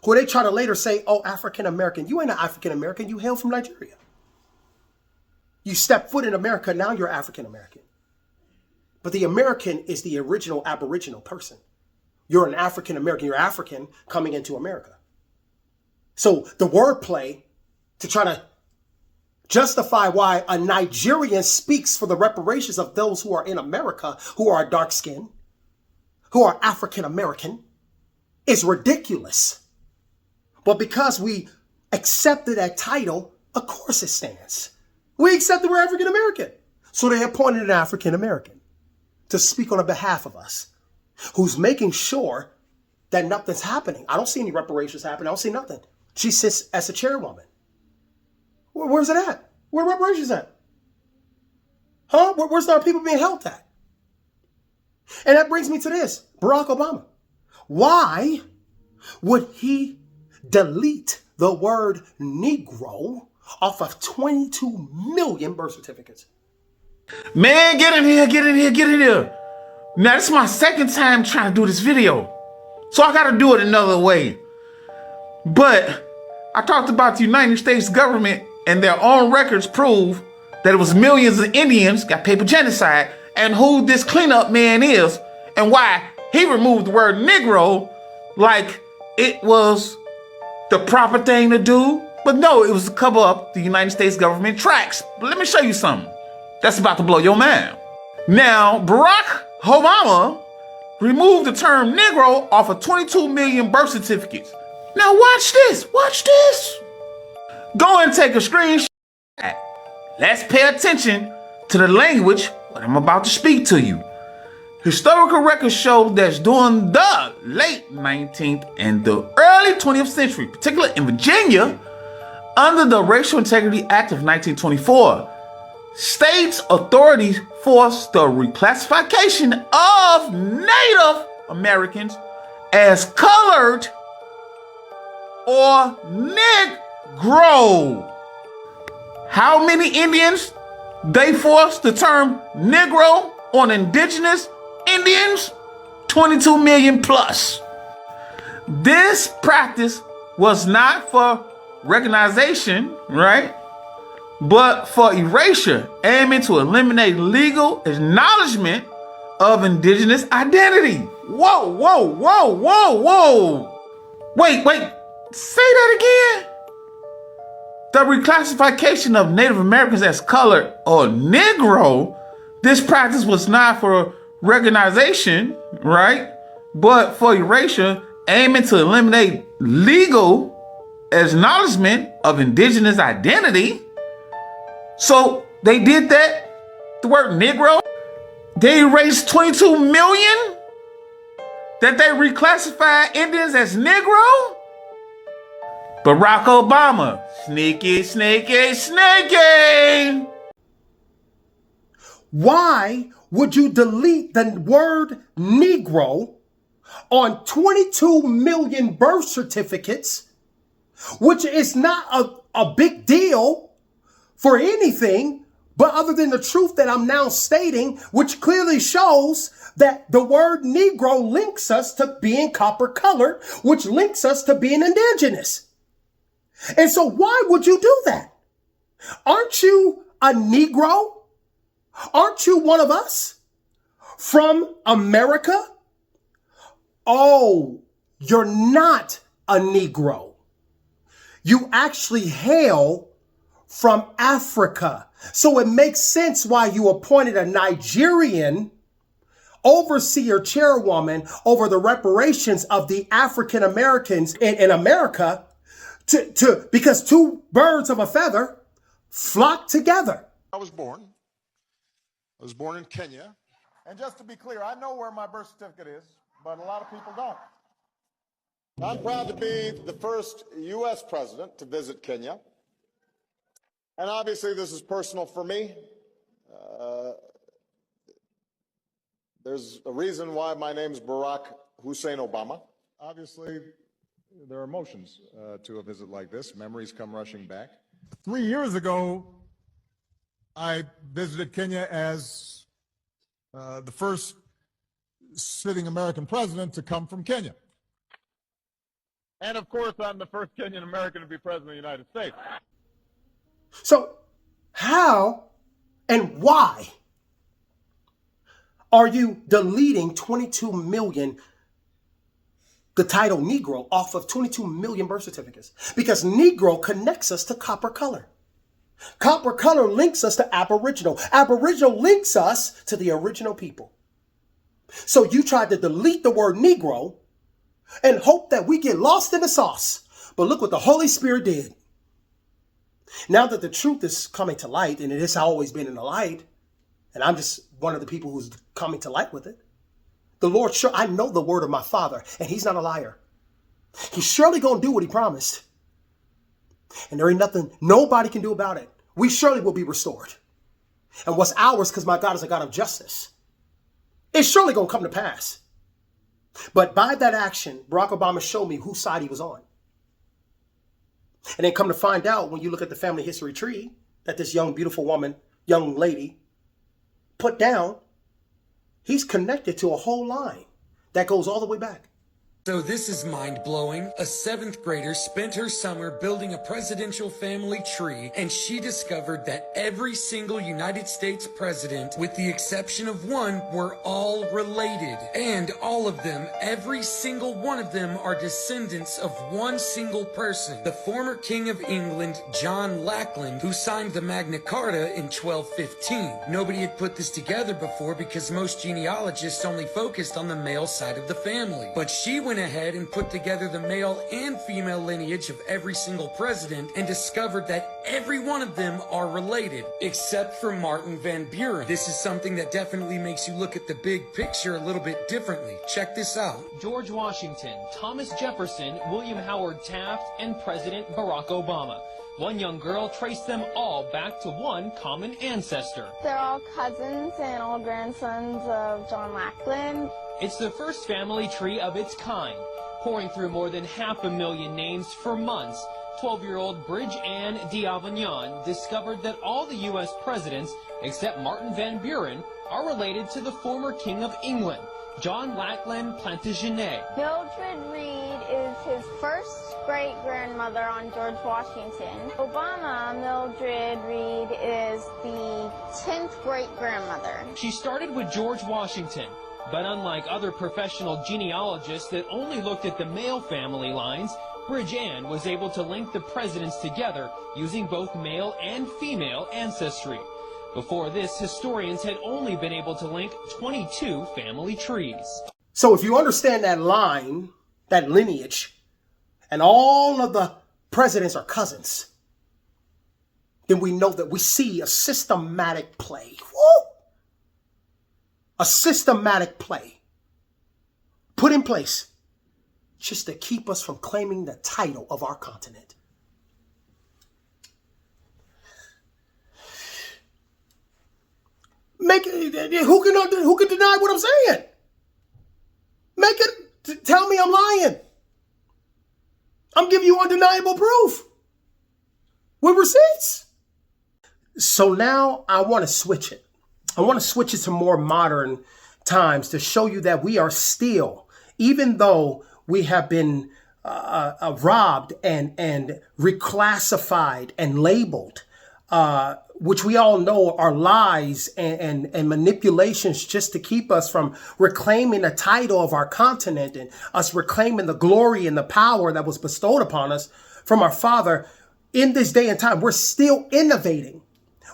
who they try to later say, oh, African American. You ain't an African American. You hail from Nigeria. You step foot in America, now you're African American. But the American is the original Aboriginal person. You're an African American. You're African coming into America. So the wordplay to try to justify why a Nigerian speaks for the reparations of those who are in America, who are dark skinned, who are African American, is ridiculous. But because we accepted that title, of course it stands. We accepted we're African American. So they appointed an African American to speak on behalf of us, who's making sure that nothing's happening. I don't see any reparations happening. I don't see nothing. She sits as a chairwoman. Where's it at? Where are reparations at? Huh? Where's our people being held at? And that brings me to this. Barack Obama. Why would he delete the word Negro off of 22 million birth certificates? Man, get in here, get in here, get in here. Now, this is my second time trying to do this video, so I got to do it another way. But I talked about the United States government and their own records prove that it was millions of Indians got paper genocide, and who this cleanup man is and why he removed the word Negro like it was the proper thing to do. But no, it was to cover up the United States government tracks. But let me show you something that's about to blow your mind. Now, Barack Obama removed the term Negro off of 22 million birth certificates. Now watch this, watch this. Go and take a screenshot. Let's pay attention to the language what I'm about to speak to you. Historical records show that during the late 19th and the early 20th century, particularly in Virginia, under the Racial Integrity Act of 1924, states authorities forced the reclassification of Native Americans as colored or Negro. How many Indians they forced the term Negro on indigenous Indians? 22 million plus. This practice was not for recognition, right? But for erasure, aiming to eliminate legal acknowledgement of indigenous identity. Whoa, whoa, whoa, whoa, whoa. Wait, say that again. The reclassification of Native Americans as colored or Negro, this practice was not for recognition, right? But for erasure, aiming to eliminate legal acknowledgement of indigenous identity. So they did that, the word Negro. They erased 22 million that they reclassified Indians as Negro. Barack Obama, sneaky, sneaky, sneaky. Why would you delete the word Negro on 22 million birth certificates, which is not a big deal for anything, but other than the truth that I'm now stating, which clearly shows that the word Negro links us to being copper colored, which links us to being indigenous. And so why would you do that? Aren't you a Negro? Aren't you one of us from America? Oh, you're not a Negro. You actually hail from Africa. So it makes sense why you appointed a Nigerian overseer chairwoman over the reparations of the African Americans in America because two birds of a feather flock together. I was born in Kenya And just to be clear, I know where my birth certificate is, but a lot of people don't. I'm proud to be the first U.S. president to visit Kenya. And obviously this is personal for me. There's a reason why my name is Barack Hussein Obama. Obviously, there are emotions to a visit like this. Memories come rushing back. 3 years ago, I visited Kenya as the first sitting American president to come from Kenya. And of course, I'm the first Kenyan American to be president of the United States. So how and why are you deleting 22 million, the title Negro, off of 22 million birth certificates? Because Negro connects us to copper color. Copper color links us to Aboriginal. Aboriginal links us to the original people. So you tried to delete the word Negro and hope that we get lost in the sauce. But look what the Holy Spirit did. Now that the truth is coming to light, and it has always been in the light, and I'm just one of the people who's coming to light with it, the Lord, sure, I know the word of my Father, and he's not a liar. He's surely going to do what he promised. And there ain't nothing nobody can do about it. We surely will be restored. And what's ours, because my God is a God of justice, it's surely going to come to pass. But by that action, Barack Obama showed me whose side he was on. And then come to find out, when you look at the family history tree that this young, beautiful woman, young lady put down, he's connected to a whole line that goes all the way back. So this is mind-blowing. A 7th grader spent her summer building a presidential family tree, and she discovered that every single United States president, with the exception of one, were all related. And all of them, every single one of them, are descendants of one single person, the former King of England, John Lackland, who signed the Magna Carta in 1215. Nobody had put this together before because most genealogists only focused on the male side of the family. But she went ahead and put together the male and female lineage of every single president and discovered that every one of them are related, except for Martin Van Buren. This is something that definitely makes you look at the big picture a little bit differently. Check this out. George Washington, Thomas Jefferson, William Howard Taft, and President Barack Obama. One young girl traced them all back to one common ancestor. They're all cousins and all grandsons of John Lackland. It's the first family tree of its kind. Pouring through more than 500,000 names for months, 12-year-old Bridge Ann d'Avignon discovered that all the U.S. presidents, except Martin Van Buren, are related to the former King of England, John Lackland Plantagenet. Mildred Reed is his first great-grandmother on George Washington. Obama, Mildred Reed, is the 10th great-grandmother. She started with George Washington, but unlike other professional genealogists that only looked at the male family lines, Bridge Ann was able to link the presidents together using both male and female ancestry. Before this, historians had only been able to link 22 family trees. So if you understand that line, that lineage, and all of the presidents are cousins, then we know that we see a systematic play. Woo! A systematic play put in place just to keep us from claiming the title of our continent. Who can deny what I'm saying? Make it, tell me I'm lying. I'm giving you undeniable proof with receipts. So now I want to switch it. I want to switch it to more modern times to show you that we are still, even though we have been robbed and reclassified and labeled, which we all know are lies and manipulations just to keep us from reclaiming the title of our continent and us reclaiming the glory and the power that was bestowed upon us from our Father. In this day and time, we're still innovating.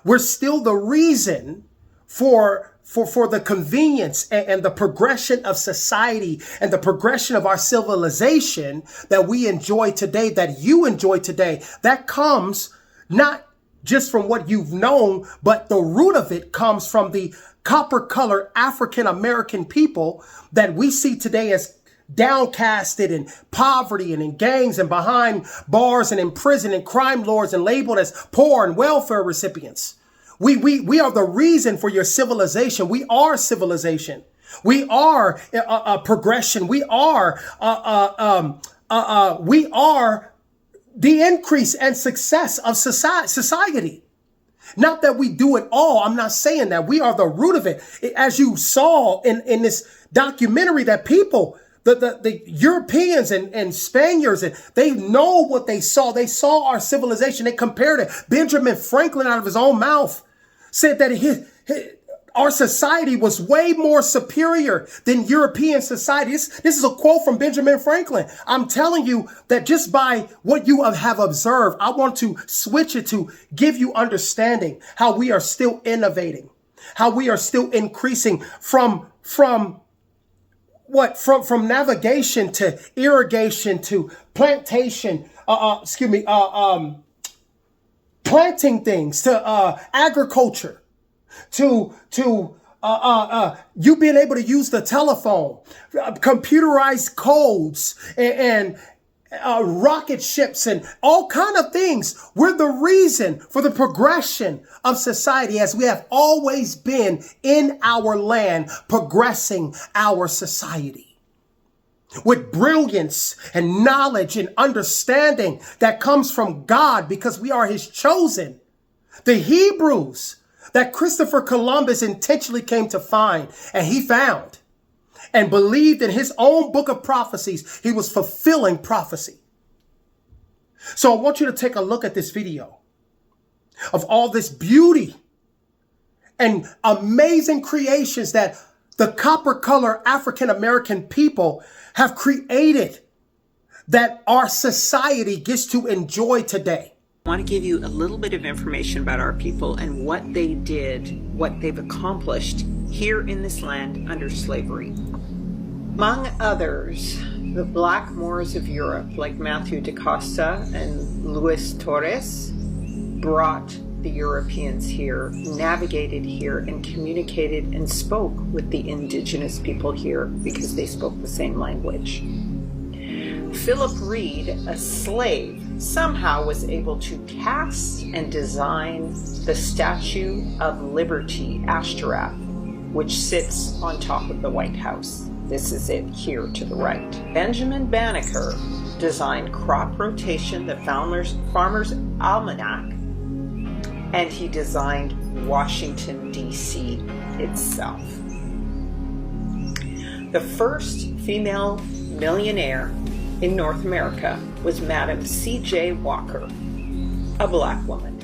We're still the reason for the convenience and the progression of society and the progression of our civilization that we enjoy today, that you enjoy today. That comes not just from what you've known, but the root of it comes from the copper-colored African-American people that we see today as downcasted in poverty and in gangs and behind bars and in prison and crime lords and labeled as poor and welfare recipients. We are the reason for your civilization. We are civilization. We are progression. We are the increase and success of society. Not that we do it all. I'm not saying that. We are the root of it. As you saw in this documentary, that people, the Europeans and Spaniards, and they know what they saw. They saw our civilization. They compared it. Benjamin Franklin, out of his own mouth, said that our society was way more superior than European society. This is a quote from Benjamin Franklin. I'm telling you that just by what you have observed, I want to switch it to give you understanding how we are still innovating, how we are still increasing from navigation to irrigation to plantation, planting things to agriculture. To you being able to use the telephone, computerized codes, and rocket ships, and all kind of things. We're the reason for the progression of society, as we have always been in our land, progressing our society with brilliance and knowledge and understanding that comes from God, because we are his chosen. The Hebrews that Christopher Columbus intentionally came to find, and he found and believed in his own book of prophecies, he was fulfilling prophecy. So I want you to take a look at this video of all this beauty and amazing creations that the copper-colored African-American people have created that our society gets to enjoy today. I want to give you a little bit of information about our people and what they did, what they've accomplished here in this land under slavery. Among others, the Black Moors of Europe, like Matthew da Costa and Luis Torres, brought the Europeans here, navigated here, and communicated and spoke with the indigenous people here because they spoke the same language. Philip Reed, a slave, somehow was able to cast and design the Statue of Liberty, Ashtoreth, which sits on top of the White House. This is it here to the right. Benjamin Banneker designed crop rotation, the Farmer's Almanac, and he designed Washington, D.C. itself. The first female millionaire in North America was Madam C.J. Walker, a Black woman.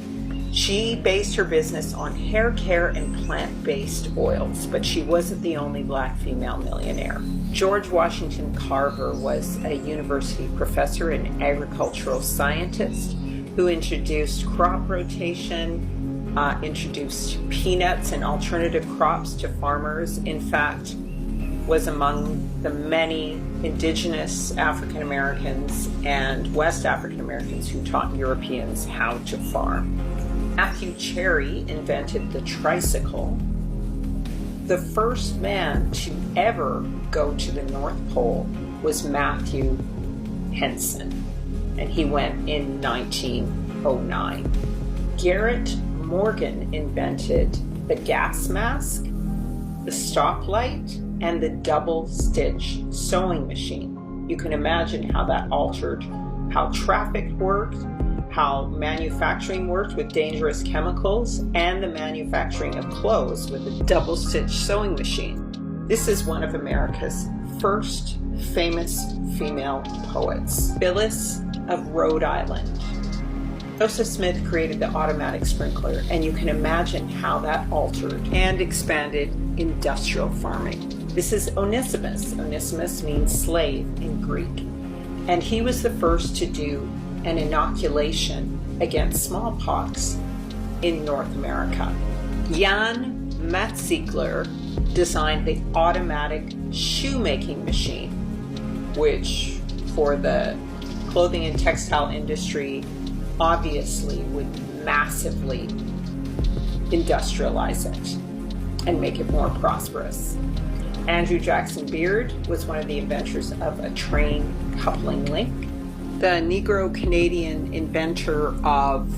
She based her business on hair care and plant-based oils, but she wasn't the only Black female millionaire. George Washington Carver was a university professor and agricultural scientist who introduced crop rotation, introduced peanuts and alternative crops to farmers. In fact, was among the many indigenous African Americans and West African Americans who taught Europeans how to farm. Matthew Cherry invented the tricycle. The first man to ever go to the North Pole was Matthew Henson, and he went in 1909. Garrett Morgan invented the gas mask, the stoplight, and the double-stitch sewing machine. You can imagine how that altered how traffic worked, how manufacturing worked with dangerous chemicals, and the manufacturing of clothes with a double-stitch sewing machine. This is one of America's first famous female poets, Phyllis of Rhode Island. Joseph Smith created the automatic sprinkler, and you can imagine how that altered and expanded industrial farming. This is Onesimus. Onesimus means slave in Greek. And he was the first to do an inoculation against smallpox in North America. Jan Matzigler designed the automatic shoemaking machine, which for the clothing and textile industry obviously would massively industrialize it. and make it more prosperous. Andrew Jackson Beard was one of the inventors of a train coupling link. The Negro-Canadian inventor of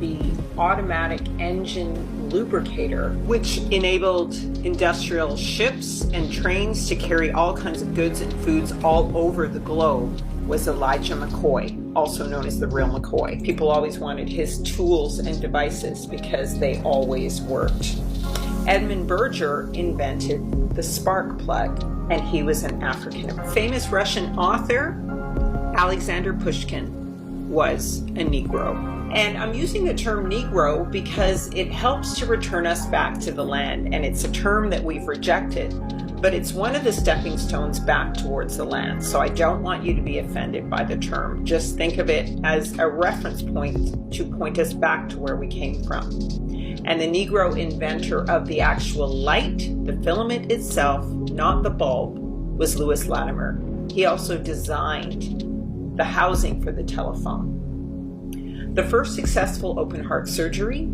the automatic engine lubricator, which enabled industrial ships and trains to carry all kinds of goods and foods all over the globe, was Elijah McCoy, also known as the real McCoy. People always wanted his tools and devices because they always worked. Edmund Berger invented the spark plug, and he was an African. Famous Russian author Alexander Pushkin was a Negro. And I'm using the term Negro because it helps to return us back to the land, and it's a term that we've rejected, but it's one of the stepping stones back towards the land. So I don't want you to be offended by the term. Just think of it as a reference point to point us back to where we came from. And the Negro inventor of the actual light, the filament itself, not the bulb, was Lewis Latimer. He also designed the housing for the telephone. The first successful open heart surgery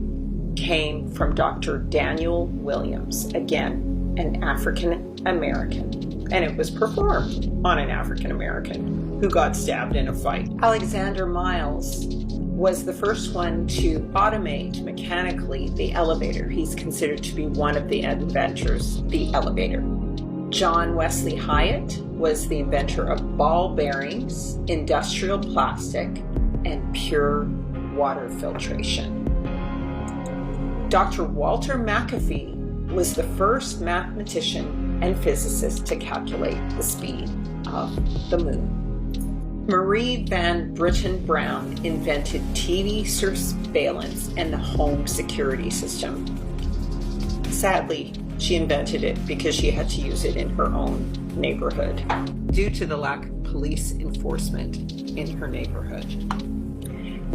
came from Dr. Daniel Williams, again, an African American, and it was performed on an African American who got stabbed in a fight. Alexander Miles was the first one to automate mechanically the elevator. He's considered to be one of the inventors, the elevator. John Wesley Hyatt was the inventor of ball bearings, industrial plastic, and pure water filtration. Dr. Walter McAfee was the first mathematician and physicist to calculate the speed of the moon. Marie Van Britten Brown invented TV surveillance and the home security system. Sadly, she invented it because she had to use it in her own neighborhood due to the lack of police enforcement in her neighborhood.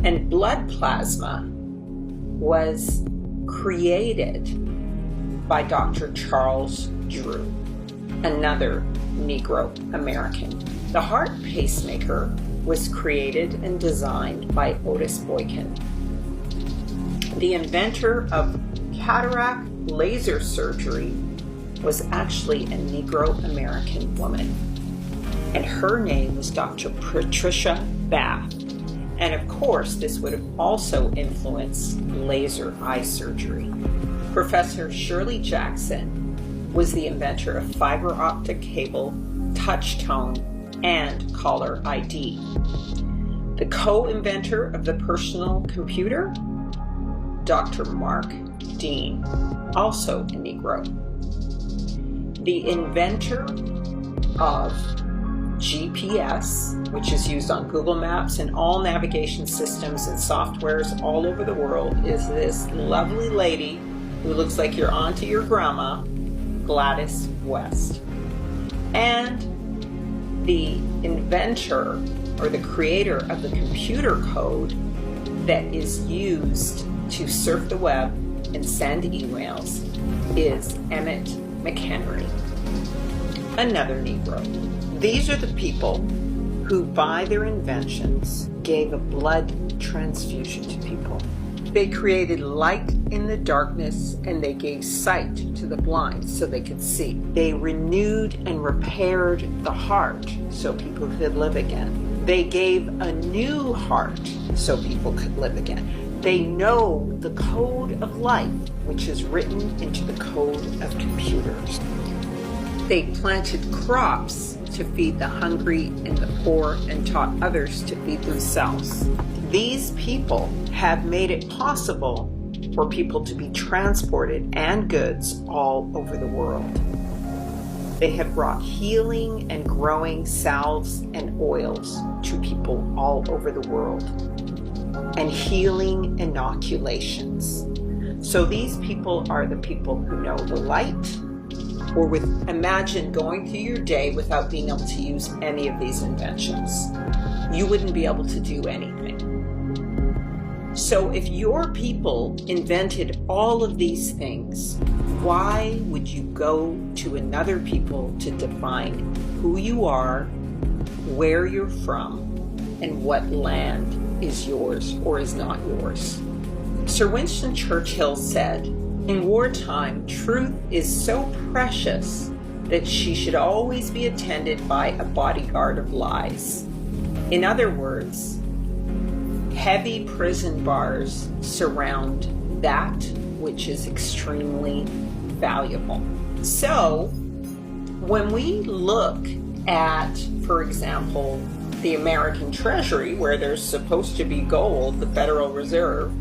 And blood plasma was created by Dr. Charles Drew, another Negro American. The heart pacemaker was created and designed by Otis Boykin. The inventor of cataract laser surgery was actually a Negro American woman, and her name was Dr. Patricia Bath. And of course, this would have also influenced laser eye surgery. Professor Shirley Jackson was the inventor of fiber optic cable, touch tone, and caller ID. The co-inventor of the personal computer, Dr. Mark Dean, also a Negro. The inventor of GPS, which is used on Google Maps and all navigation systems and softwares all over the world, is this lovely lady who looks like your aunt or your grandma, Gladys West. And the inventor or the creator of the computer code that is used to surf the web and send emails is Emmett McHenry, another Negro. These are the people who, by their inventions, gave a blood transfusion to people. They created light in the darkness, and they gave sight to the blind so they could see. They renewed and repaired the heart so people could live again. They gave a new heart so people could live again. They know the code of life, which is written into the code of computers. They planted crops to feed the hungry and the poor and taught others to feed themselves. These people have made it possible for people to be transported and goods all over the world. They have brought healing and growing salves and oils to people all over the world, and healing inoculations. So these people are the people who know the light, or imagine going through your day without being able to use any of these inventions. You wouldn't be able to do anything. So if your people invented all of these things, why would you go to another people to define who you are, where you're from, and what land is yours or is not yours? Sir Winston Churchill said, In wartime, truth is so precious that she should always be attended by a bodyguard of lies. In other words, heavy prison bars surround that which is extremely valuable. So, when we look at, for example, the American Treasury, where there's supposed to be gold, the Federal Reserve,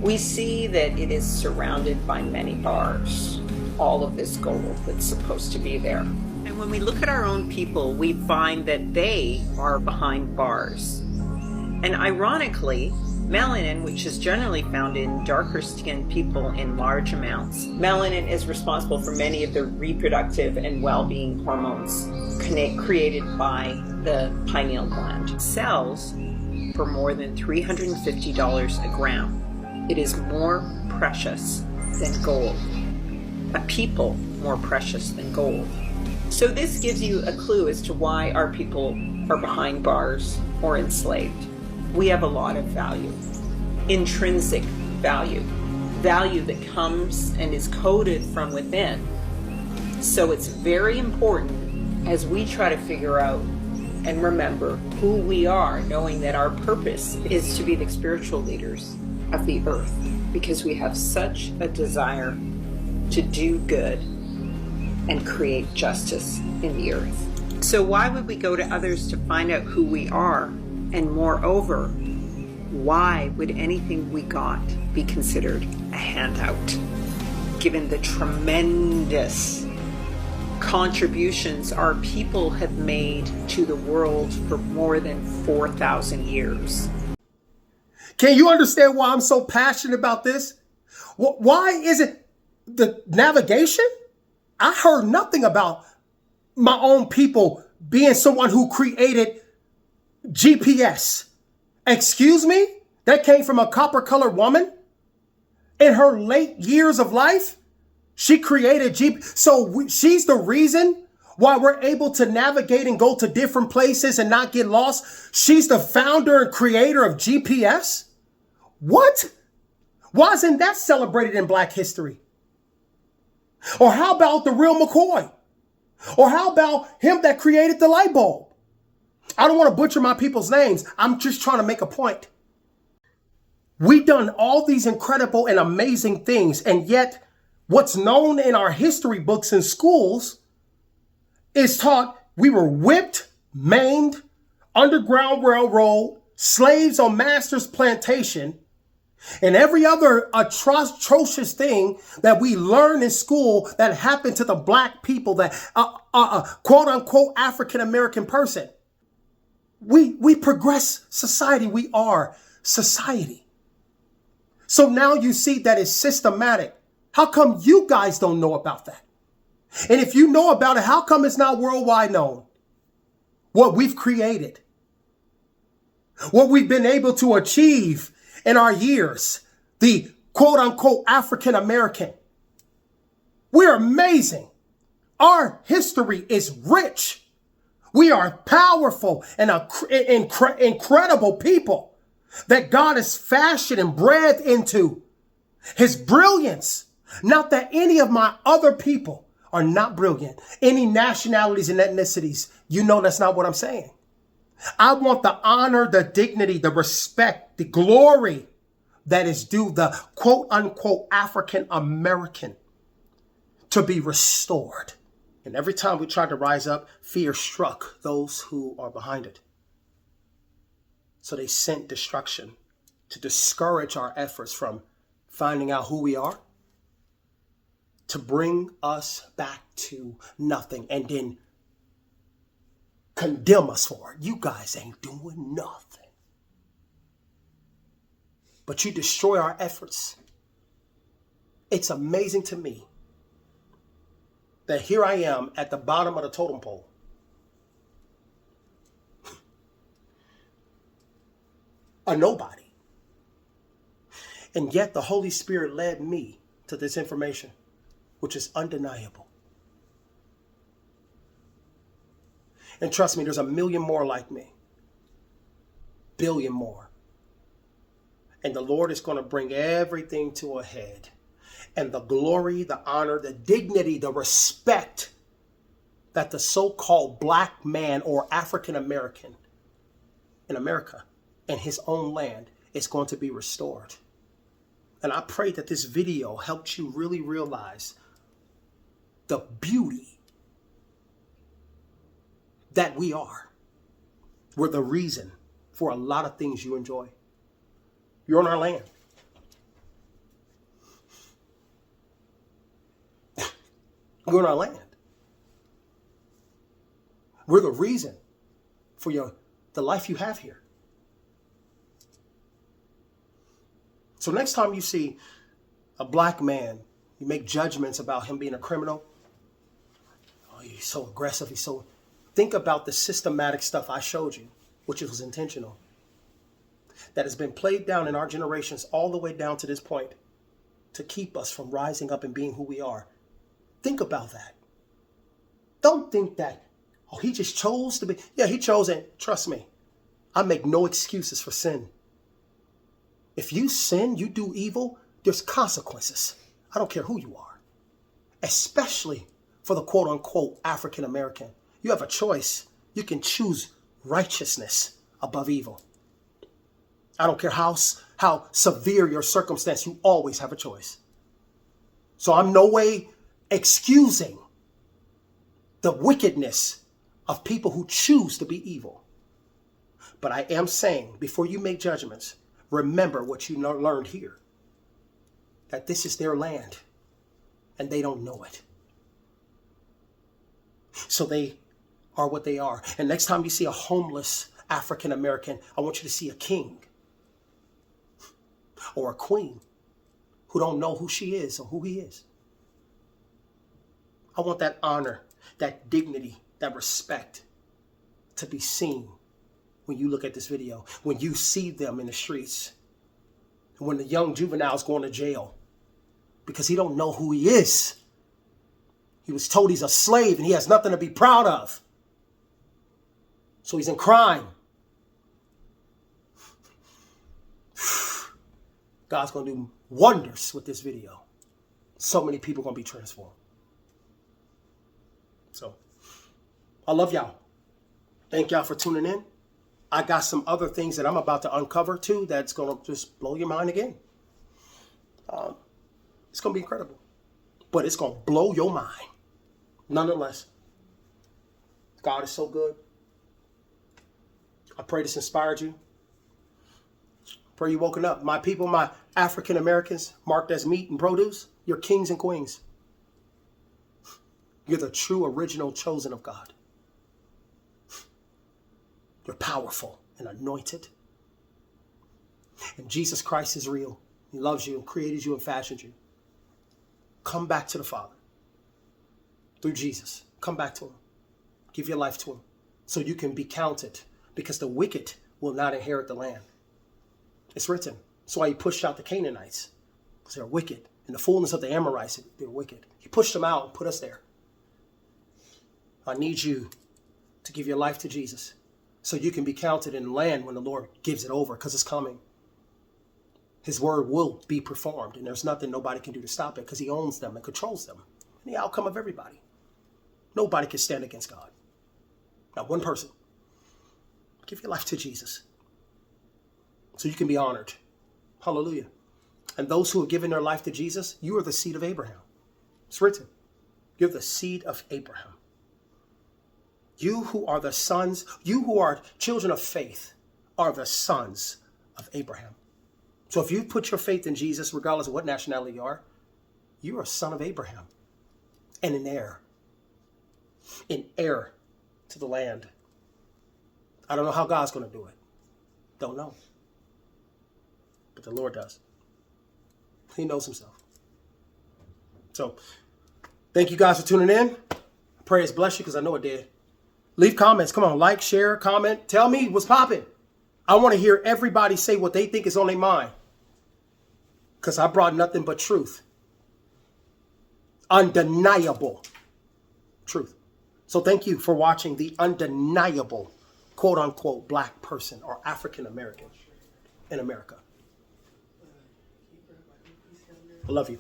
we see that it is surrounded by many bars, all of this gold that's supposed to be there. And when we look at our own people, we find that they are behind bars. And ironically, melanin, which is generally found in darker skinned people in large amounts, melanin is responsible for many of the reproductive and well-being hormones created by the pineal gland. Sells for more than $350 a gram. It is more precious than gold. A people more precious than gold. So this gives you a clue as to why our people are behind bars or enslaved. We have a lot of value. Intrinsic value. Value that comes and is coded from within. So it's very important as we try to figure out and remember who we are, knowing that our purpose is to be the spiritual leaders of the earth, because we have such a desire to do good and create justice in the earth. So why would we go to others to find out who we are? And moreover, why would anything we got be considered a handout, given the tremendous contributions our people have made to the world for more than 4,000 years? Can you understand why I'm so passionate about this? Why is it the navigation? I heard nothing about my own people being someone who created GPS. Excuse me? That came from a copper-colored woman in her late years of life. She created GPS. So she's the reason why we're able to navigate and go to different places and not get lost. She's the founder and creator of GPS. What? Why isn't that celebrated in Black history? Or how about the real McCoy? Or how about him that created the light bulb? I don't want to butcher my people's names. I'm just trying to make a point. We've done all these incredible and amazing things, and yet what's known in our history books in schools is taught we were whipped, maimed, Underground Railroad, slaves on master's plantation, and every other atrocious thing that we learn in school that happened to the Black people, that quote unquote African American person. We progress society. We are society. So now you see that it's systematic. How come you guys don't know about that? And if you know about it, how come it's not worldwide known? What we've created, what we've been able to achieve in our years, the quote unquote African American. We're amazing. Our history is rich. We are powerful and incredible people that God has fashioned and bred into his brilliance. Not that any of my other people are not brilliant. Any nationalities and ethnicities, you know that's not what I'm saying. I want the honor, the dignity, the respect, the glory that is due the quote unquote African American to be restored. And every time we tried to rise up, fear struck those who are behind it. So they sent destruction to discourage our efforts from finding out who we are, to bring us back to nothing, and then condemn us for it. You guys ain't doing nothing. But you destroy our efforts. It's amazing to me that here I am at the bottom of the totem pole. A nobody. And yet the Holy Spirit led me to this information, which is undeniable. And trust me, there's a million more like me. Billion more. And the Lord is going to bring everything to a head. and the glory, the honor, the dignity, the respect that the so-called black man or African American in America and his own land is going to be restored. And I pray that this video helped you really realize the beauty that we are. We're the reason for a lot of things you enjoy. You're on our land. You're on our land. We're the reason for the life you have here. So next time you see a black man, you make judgments about him being a criminal. Oh, he's so aggressive. Think about the systematic stuff I showed you, which was intentional, that has been played down in our generations all the way down to this point to keep us from rising up and being who we are. Think about that. Don't think that, oh, he just chose to be. Yeah, he chose it. Trust me, I make no excuses for sin. If you sin, you do evil, there's consequences. I don't care who you are, especially for the quote unquote African American. You have a choice. You can choose righteousness above evil. I don't care how severe your circumstance, you always have a choice. So I'm no way excusing the wickedness of people who choose to be evil. But I am saying, before you make judgments, remember what you learned here, that this is their land and they don't know it. So they are what they are. And next time you see a homeless African American, I want you to see a king or a queen who don't know who she is or who he is. I want that honor, that dignity, that respect to be seen when you look at this video, when you see them in the streets, and when the young juvenile's going to jail because he don't know who he is. He was told he's a slave and he has nothing to be proud of. So he's in crime. God's going to do wonders with this video. So many people are going to be transformed. So, I love y'all. Thank y'all for tuning in. I got some other things that I'm about to uncover too that's going to just blow your mind again. It's going to be incredible. But it's going to blow your mind. Nonetheless, God is so good. I pray this inspired you. Pray you woken up. My people, my African Americans marked as meat and produce, you're kings and queens. You're the true original chosen of God. You're powerful and anointed. And Jesus Christ is real. He loves you and created you and fashioned you. Come back to the Father through Jesus. Come back to him. Give your life to him so you can be counted, because the wicked will not inherit the land. It's written. That's why he pushed out the Canaanites, because they're wicked. In the fullness of the Amorites, they're wicked. He pushed them out and put us there. I need you to give your life to Jesus so you can be counted in the land when the Lord gives it over, because it's coming. His word will be performed, and there's nothing nobody can do to stop it, because he owns them and controls them. And the outcome of everybody. Nobody can stand against God. Not one person. Give your life to Jesus so you can be honored. Hallelujah. And those who have given their life to Jesus, you are the seed of Abraham. It's written. You're the seed of Abraham. You who are the sons, you who are children of faith, are the sons of Abraham. So if you put your faith in Jesus, regardless of what nationality you are a son of Abraham and an heir to the land. I don't know how God's going to do it. Don't know. But the Lord does. He knows himself. So, thank you guys for tuning in. I pray it's blessed you, because I know it did. Leave comments. Come on, like, share, comment. Tell me what's popping. I want to hear everybody say what they think is on their mind, because I brought nothing but truth. Undeniable truth. So thank you for watching the undeniable, quote unquote, black person or African American in America. I love you.